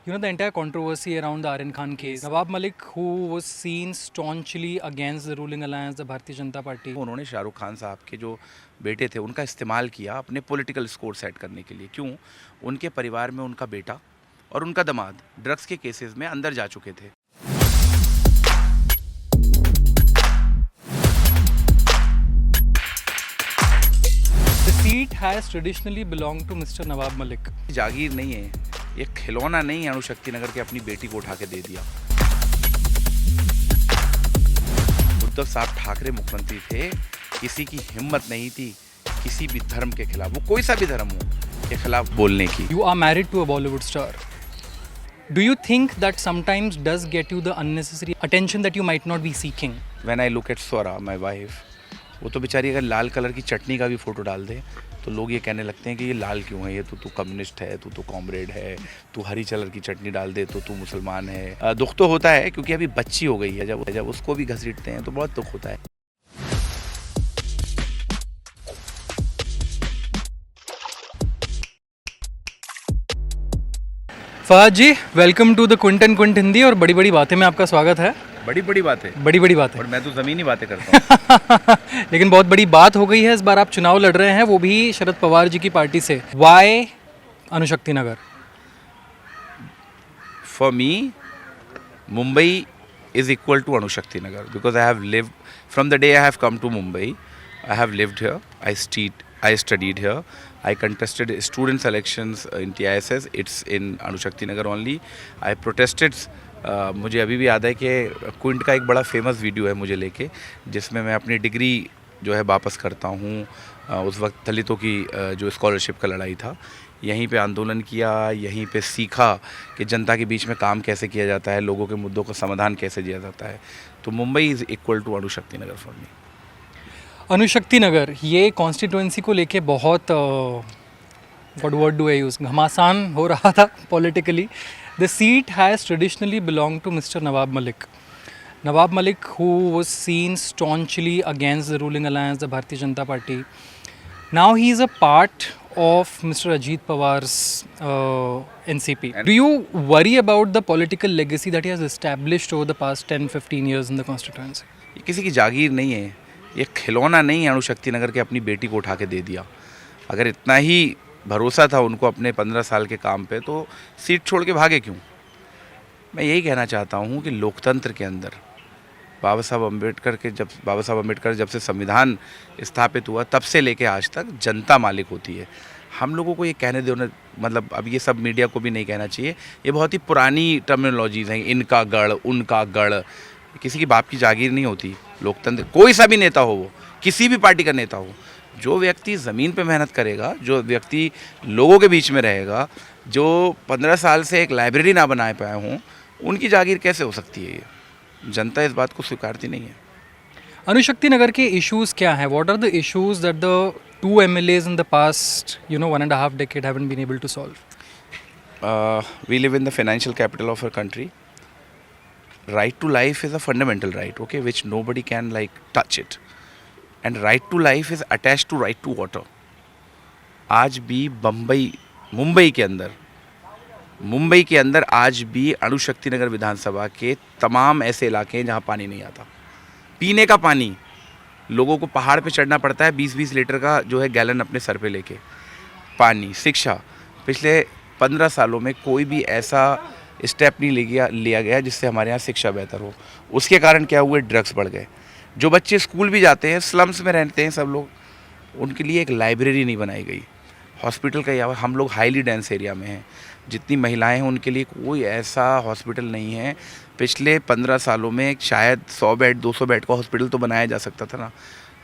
You know the entire controversy around the Aryan Khan case. Nawab Malik, who was seen staunchly against the ruling alliance, the Bharatiya Janata Party. उन्होंने शाहरुख खान साहब के जो बेटे थे उनका इस्तेमाल किया अपने पॉलिटिकल स्कोर सेट करने के लिए। क्यों? उनके परिवार में उनका बेटा और उनका दामाद ड्रग्स के केसेस में अंदर जा चुके थे। The seat has traditionally belonged to Mr. Nawab Malik. जागीर नहीं है, ये खिलौना नहीं है अणुशक्ति नगर के अपनी बेटी को उठा के दे दिया। उद्धव साहब ठाकरे मुख्यमंत्री थे, किसी की हिम्मत नहीं थी किसी भी धर्म के खिलाफ, वो कोई सा भी धर्म हो, के खिलाफ बोलने की। You are married to a Bollywood star. Do you think that sometimes does get you the unnecessary attention that you might not be seeking? When I look at Swara, my wife, वो तो बेचारी अगर लाल colour की चटनी का भी photo डाल दे तो लोग ये कहने लगते हैं कि ये लाल क्यों है, ये तो तू कम्युनिस्ट है, तू तो कॉमरेड है, तू हरी कलर की चटनी डाल दे तो तू मुसलमान है। दुख तो होता है क्योंकि अभी बच्ची हो गई है, जब उसको भी घसीटते हैं तो बहुत दुख होता है। Fahad ji, welcome to the Quint and Quint Hindi और बड़ी बड़ी बातें में आपका स्वागत है। बड़ी बड़ी बात है, बड़ी बड़ी बात है और मैं तो ज़मीनी बातें करता हूँ। लेकिन बहुत बड़ी बात हो गई है, इस बार आप चुनाव लड़ रहे हैं, वो भी शरद पवार जी की पार्टी से। Why Anushakti Nagar? For me, Mumbai is equal to Anushakti Nagar because I have lived from the day I have come to Mumbai. I have lived here. I studied here. I contested student selections in TISS. It's in Anushakti Nagar only. I protested. मुझे अभी भी याद है कि Quint का एक बड़ा famous video है मुझे लेके, जिसमें मैं अपनी डिग्री जो है वापस करता हूँ। उस वक्त दलितों की जो स्कॉलरशिप का लड़ाई था, यहीं पे आंदोलन किया, यहीं पे सीखा कि जनता के बीच में काम कैसे किया जाता है, लोगों के मुद्दों का समाधान कैसे दिया जाता है। तो Mumbai is equal to Anushakti Nagar for me. Anushakti Nagar ये कॉन्स्टिट्यूएंसी को लेके बहुत what word do I use, घमासान हो रहा था politically. The seat has traditionally belong to mister Nawab Malik. Nawab Malik, who was seen staunchly against the ruling alliance, the Bharatiya Janata Party. Now he is a part of Mr. Ajit Pawar's NCP. Do you worry about the political legacy that he has established over the past 10-15 years in the constituency? ये किसी की जागीर नहीं है, ये खिलौना नहीं है अणुशक्ति नगर के अपनी बेटी को उठा के दे दिया। अगर इतना ही भरोसा था उनको अपने 15 साल के काम पे तो सीट छोड़ के भागे क्यों? मैं यही कहना चाहता हूँ कि लोकतंत्र के अंदर बाबा साहब अम्बेडकर जब से संविधान स्थापित हुआ तब से लेके आज तक जनता मालिक होती है। हम लोगों को ये कहने दो, मतलब अब ये सब मीडिया को भी नहीं कहना चाहिए, ये बहुत ही पुरानी टर्मिनोलॉजीज़ हैं, इनका गढ़ उनका गढ़। किसी की बाप की जागीर नहीं होती लोकतंत्र। कोई सा भी नेता हो, वो किसी भी पार्टी का नेता हो, जो व्यक्ति ज़मीन पे मेहनत करेगा, जो व्यक्ति लोगों के बीच में रहेगा, जो 15 साल से एक लाइब्रेरी ना बनाए पाए हों, उनकी जागीर कैसे हो सकती है? ये जनता इस बात को स्वीकारती नहीं है। अणुशक्ति नगर के इश्यूज क्या हैं? What are the issues that the two MLAs in the past 1.5 decade haven't been able to solve? We live in the financial capital of our country. Right to life is a fundamental right, okay, which nobody can touch it. And right to life is attached to right to water. आज भी मुंबई के अंदर आज भी अणुशक्ति नगर विधानसभा के तमाम ऐसे इलाके हैं जहाँ पानी नहीं आता। पीने का पानी लोगों को पहाड़ पे चढ़ना पड़ता है, 20-20 लीटर का जो है गैलन अपने सर पे लेके। पानी, शिक्षा, पिछले 15 सालों में कोई भी ऐसा स्टेप नहीं लिया गया जिससे हमारे यहाँ शिक्षा बेहतर हो। उसके कारण क्या हुए? ड्रग्स बढ़ गए। जो बच्चे स्कूल भी जाते हैं, स्लम्स में रहते हैं सब लोग, उनके लिए एक लाइब्रेरी नहीं बनाई गई। हॉस्पिटल का या हम लोग हाईली डेंस एरिया में हैं, जितनी महिलाएं हैं उनके लिए कोई ऐसा हॉस्पिटल नहीं है। पिछले 15 सालों में शायद 100 बेड 200 बेड का हॉस्पिटल तो बनाया जा सकता था ना,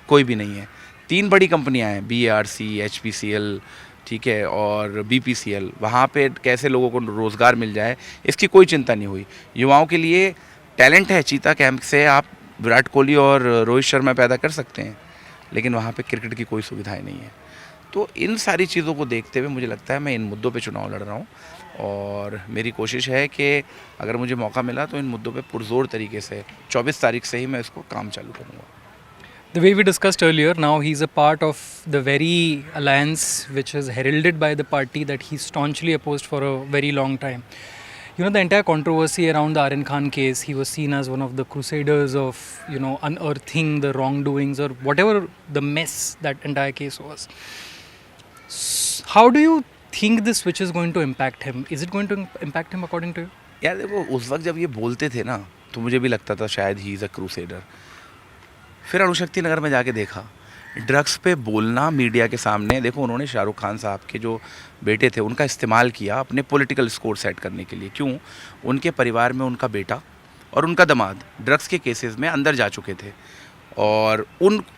कोई भी नहीं है। 3 बड़ी कंपनियां हैं, BARC, HPCL, ठीक है, और BPCL। वहाँ पे कैसे लोगों को रोज़गार मिल जाए इसकी कोई चिंता नहीं हुई। युवाओं के लिए टैलेंट है, चीता कैंप से आप विराट कोहली और रोहित शर्मा पैदा कर सकते हैं, लेकिन वहाँ पे क्रिकेट की कोई सुविधाएं नहीं है। तो इन सारी चीज़ों को देखते हुए मुझे लगता है मैं इन मुद्दों पे चुनाव लड़ रहा हूँ, और मेरी कोशिश है कि अगर मुझे मौका मिला तो इन मुद्दों पे पुरजोर तरीके से 24 तारीख से ही मैं इसको काम चालू करूँगा। The way we discussed earlier, now he's a part of the very alliance which is heralded by the party that he staunchly opposed for a very long time. You know, the entire controversy around the Aryan Khan case, he was seen as one of the crusaders of, you know, unearthing the wrongdoings or whatever the mess that entire case was. How do you think this switch is going to impact him? Is it going to impact him according to you? यार देखो, उस वक्त जब ये बोलते थे ना, तो मुझे भी लगता था शायद ही इज़ अ क्रूसेडर। फिर अणुशक्ति नगर में जाके देखा, ड्रग्स पे बोलना मीडिया के सामने, देखो उन्होंने शाहरुख खान साहब के जो बेटे थे उनका इस्तेमाल किया अपने पॉलिटिकल स्कोर सेट करने के लिए। क्यों? उनके परिवार में उनका बेटा और उनका दामाद ड्रग्स के केसेस में अंदर जा चुके थे, और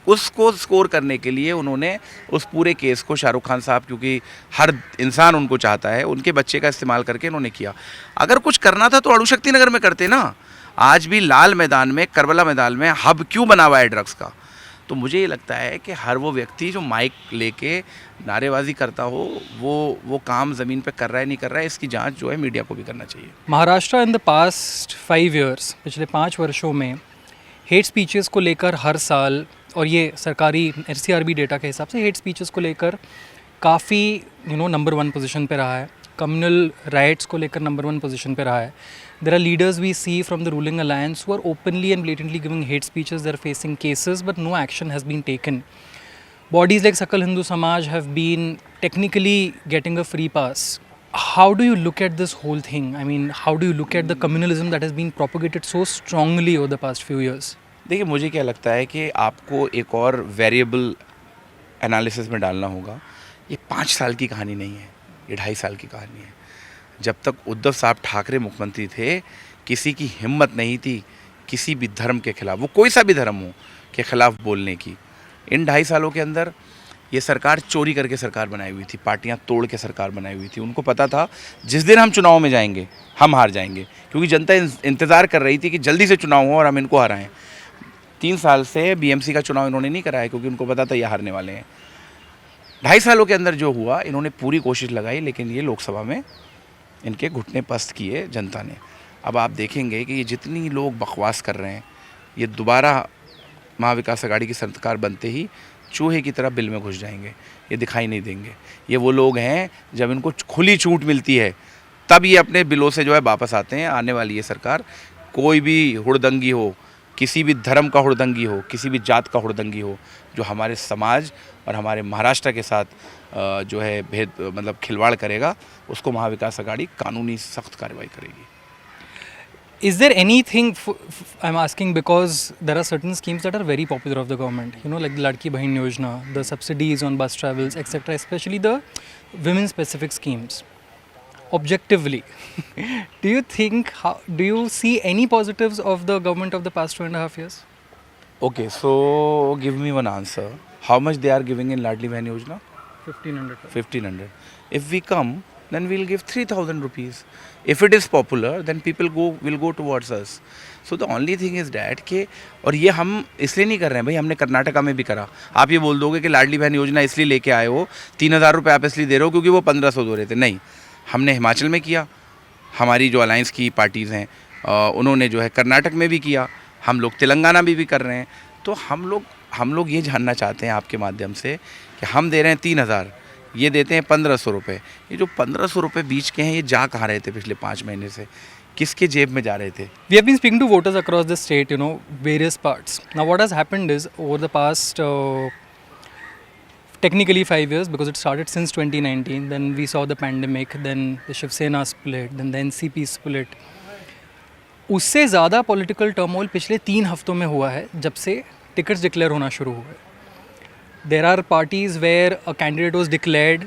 उसको स्कोर करने के लिए उन्होंने उस पूरे केस को, शाहरुख खान साहब क्योंकि हर इंसान उनको चाहता है, उनके बच्चे का इस्तेमाल करके इन्होंने किया। अगर कुछ करना था तो अणुशक्ति नगर में करते ना। आज भी लाल मैदान में, करबला मैदान में हब क्यों बना हुआ है ड्रग्स का? तो मुझे ये लगता है कि हर वो व्यक्ति जो माइक लेके नारेबाजी करता हो, वो काम ज़मीन पे कर रहा है नहीं कर रहा है, इसकी जांच जो है मीडिया को भी करना चाहिए। Maharashtra in the past 5 years, पिछले 5 वर्षों में हेट स्पीचेस को लेकर हर साल, और ये सरकारी SCRB डेटा के हिसाब से हेट स्पीचेस को लेकर काफ़ी नंबर 1 पोजीशन पे रहा है। कम्युनल राइट्स को लेकर नंबर 1 पोजीशन पे रहा है। There are leaders we see from the ruling alliance who are openly and blatantly giving hate speeches. They are facing cases, but no action has been taken. Bodies like Sakal Hindu Samaj have been technically getting a free pass. How do you look at this whole thing? I mean, how do you look at the communalism that has been propagated so strongly over the past few years? देखिए, मुझे क्या लगता है कि आपको एक और variable analysis में डालना होगा। ये 5 साल की कहानी नहीं है, ये 2.5 साल की कहानी है। जब तक उद्धव साहब ठाकरे मुख्यमंत्री थे, किसी की हिम्मत नहीं थी किसी भी धर्म के खिलाफ, वो कोई सा भी धर्म हो, के खिलाफ बोलने की। इन 2.5 सालों के अंदर ये सरकार चोरी करके सरकार बनाई हुई थी, पार्टियां तोड़ के सरकार बनाई हुई थी। उनको पता था जिस दिन हम चुनाव में जाएंगे हम हार जाएंगे, क्योंकि जनता इंतज़ार कर रही थी कि जल्दी से चुनाव हो और हम इनको हराएं। 3 साल से BMC का चुनाव इन्होंने नहीं कराया, क्योंकि उनको पता था ये हारने वाले हैं। 2.5 सालों के अंदर जो हुआ, इन्होंने पूरी कोशिश लगाई, लेकिन ये लोकसभा में इनके घुटने पस्त किए जनता ने। अब आप देखेंगे कि ये जितनी लोग बकवास कर रहे हैं, ये दोबारा महाविकास अघाड़ी की सरकार बनते ही चूहे की तरह बिल में घुस जाएंगे, ये दिखाई नहीं देंगे। ये वो लोग हैं, जब इनको खुली छूट मिलती है तब ये अपने बिलों से जो है वापस आते हैं। आने वाली ये सरकार, कोई भी हुड़दंगी हो, किसी भी धर्म का हुड़दंगी हो, किसी भी जात का हुड़दंगी हो, जो हमारे समाज और हमारे महाराष्ट्र के साथ जो है मतलब खिलवाड़ करेगा, उसको महाविकास अघाड़ी कानूनी सख्त कार्रवाई करेगी। Is there anything, I'm asking because there are certain schemes that are very popular of the government, like the Ladki Bahin Yojana, the subsidies on bus travels, etc., especially the women specific schemes. Objectively, do you see any positives of the government of the past 2.5 years? Okay, so give me one answer. How much they are giving in Ladli Bahin Yojana? 1500. If we come, then we'll give 3000 rupees. If it is popular, then people will go towards us. So the only thing is that कि, और ये हम इसलिए नहीं कर रहे हैं भाई, हमने कर्नाटका में भी करा। आप ये बोल दोगे कि लाडली बहन योजना इसलिए लेके आए हो, 3000 रुपये आप इसलिए दे रहे हो क्योंकि वो 1500 दे रहे थे। नहीं, हमने हिमाचल में किया, हमारी जो अलायंस की पार्टीज़ हैं उन्होंने जो है कर्नाटक में भी किया, हम लोग तेलंगाना में भी कर रहे हैं। तो हम लोग ये जानना चाहते हैं आपके माध्यम से कि हम दे रहे हैं 3000, ये देते हैं 1500 रुपये। ये जो 1500 रुपये बीच के हैं, ये जा कहाँ रहे थे पिछले 5 महीने से, किसके जेब में जा रहे थे? We have been speaking to voters across the state, various parts. Now what has happened is, over the past technically 5 years, because it started since 2019, then we saw the pandemic, then the Shiv Sena split, then the NCP split. उससे ज़्यादा political turmoil पिछले 3 हफ्तों में हुआ है, जब से tickets declare होना शुरू हुए। There are parties where a candidate was declared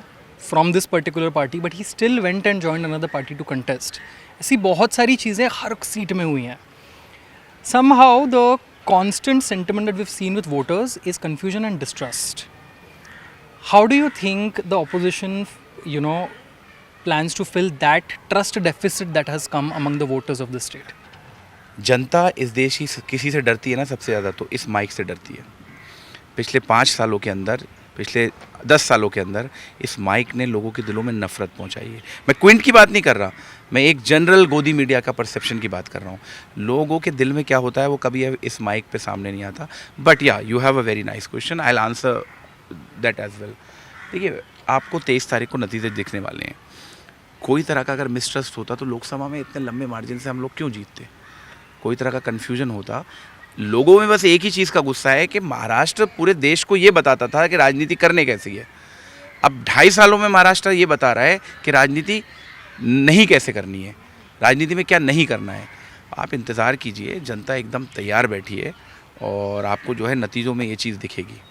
from this particular party, but he still went and joined another party to contest. ऐसी बहुत सारी चीज़ें हर सीट में हुई हैं. Somehow the constant sentiment that we've seen with voters is confusion and distrust. How do you think the opposition, plans to fill that trust deficit that has come among the voters of the state? जनता इस देश की किसी से डरती है ना सबसे ज़्यादा, तो इस माइक से डरती है। पिछले 5 सालों के अंदर, पिछले 10 सालों के अंदर इस माइक ने लोगों के दिलों में नफरत पहुंचाई है। मैं क्विंट की बात नहीं कर रहा, मैं एक जनरल गोदी मीडिया का परसेप्शन की बात कर रहा हूँ। लोगों के दिल में क्या होता है वो कभी इस माइक पे सामने नहीं आता। But yeah you have a very nice question, I will answer that as well. देखिए, आपको 23 तारीख को नतीजे दिखने वाले हैं। कोई तरह का अगर मिसट्रस्ट होता तो लोकसभा में इतने लंबे मार्जिन से हम लोग क्यों जीतते? कोई तरह का कन्फ्यूजन होता। लोगों में बस एक ही चीज़ का गुस्सा है कि महाराष्ट्र पूरे देश को ये बताता था कि राजनीति करने कैसी है। अब 2.5 सालों में महाराष्ट्र ये बता रहा है कि राजनीति नहीं कैसे करनी है, राजनीति में क्या नहीं करना है। आप इंतज़ार कीजिए, जनता एकदम तैयार बैठी है और आपको जो है नतीजों में ये चीज़ दिखेगी।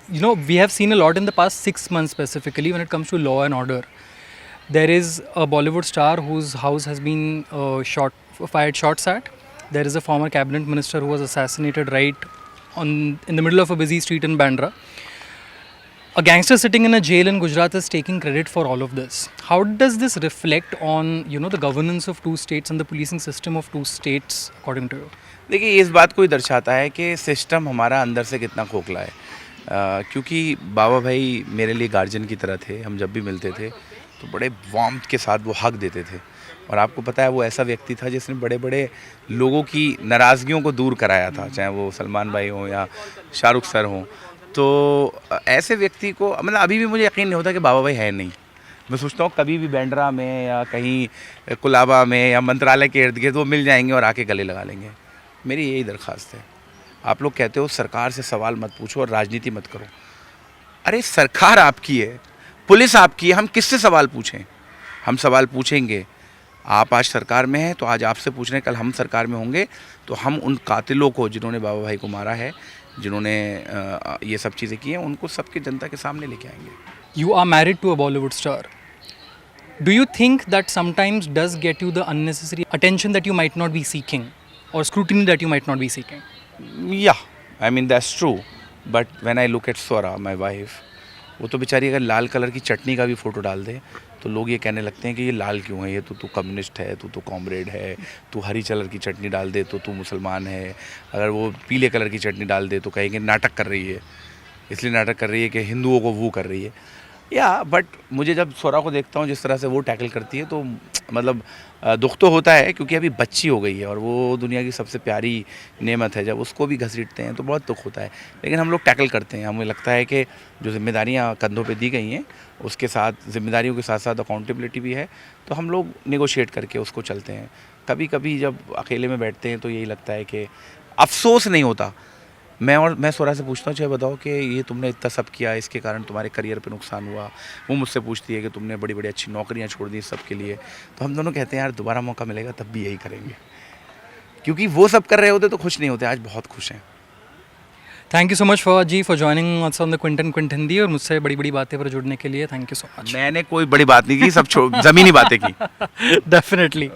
You know, we have seen a lot in the past 6 months specifically when it comes to law and order. There is a Bollywood star whose house has been fired shots at. There is a former cabinet minister who was assassinated right in the middle of a busy street in Bandra. A gangster sitting in a jail in Gujarat is taking credit for all of this. How does this reflect on, you know, the governance of two states and the policing system of two states, according to you? देखिए, इस बात को ही दर्शाता है कि system हमारा अंदर से कितना खोखला है। क्योंकि बाबा भाई मेरे लिए गार्जियन की तरह थे। हम जब भी मिलते थे तो बड़े वार्मथ के साथ वो हक देते थे, और आपको पता है वो ऐसा व्यक्ति था जिसने बड़े बड़े लोगों की नाराज़गियों को दूर कराया था, चाहे वो सलमान भाई हों या शाहरुख सर हों। तो ऐसे व्यक्ति को मतलब अभी भी मुझे यकीन नहीं होता कि बाबा भाई है नहीं। मैं सोचता हूँ कभी भी बैंड्रा में या कहीं कुलाबा में या मंत्रालय के इर्द गिर्द वो मिल जाएंगे और आके गले लगा लेंगे। मेरी यही दरख्वास्त है। आप लोग कहते हो सरकार से सवाल मत पूछो और राजनीति मत करो। अरे सरकार आपकी है, पुलिस आपकी है, हम किससे सवाल पूछें? हम सवाल पूछेंगे। आप आज सरकार में हैं तो आज आपसे पूछ रहे हैं, कल हम सरकार में होंगे तो हम उन कातिलों को जिन्होंने बाबा भाई को मारा है, जिन्होंने ये सब चीज़ें की हैं, उनको सबके जनता के सामने लेके आएंगे। You are married to a Bollywood star. Do you think that sometimes does get you the unnecessary attention that you might not be seeking or scrutiny that you might not be seeking? Yeah, I mean that's true. But when I look at Swara, my wife, वो तो बेचारी अगर लाल colour की चटनी का भी photo डाल दे तो लोग ये कहने लगते हैं कि ये लाल क्यों है, ये तो तू कम्युनिस्ट है, तू तो कॉमरेड है। तू हरी कलर की चटनी डाल दे तो तू मुसलमान है। अगर वो पीले कलर की चटनी डाल दे तो कहेंगे नाटक कर रही है, इसलिए नाटक कर रही है कि हिंदुओं को वो कर रही है। या बट मुझे जब स्वरा को देखता हूँ जिस तरह से वो टैकल करती है तो मतलब दुख तो होता है, क्योंकि अभी बच्ची हो गई है और वो दुनिया की सबसे प्यारी नेमत है। जब उसको भी घसीटते हैं तो बहुत दुख होता है, लेकिन हम लोग टैकल करते हैं। हमें लगता है कि जो जिम्मेदारियाँ कंधों पे दी गई हैं उसके साथ जिम्मेदारियों के साथ साथ अकाउंटेबिलिटी भी है, तो हम लोग नेगोशिएट करके उसको चलते हैं। कभी कभी जब अकेले में बैठते हैं तो यही लगता है कि अफसोस नहीं होता। मैं स्वरा से पूछता हूँ, चाहे बताओ कि ये तुमने इतना सब किया, इसके कारण तुम्हारे करियर पे नुकसान हुआ। वो मुझसे पूछती है कि तुमने बड़ी बड़ी अच्छी नौकरियाँ छोड़ दी सब के लिए। तो हम दोनों कहते हैं यार दोबारा मौका मिलेगा तब भी यही करेंगे, क्योंकि वो सब कर रहे होते तो खुश नहीं होते, आज बहुत खुश हैं। Thank you so much for जी for joining us on the Quint Hindi, और मुझसे बड़ी बड़ी बातें पर जुड़ने के लिए थैंक यू सो मच। मैंने कोई बड़ी बात नहीं की, सब ज़मीनी बातें की। डेफिनेटली।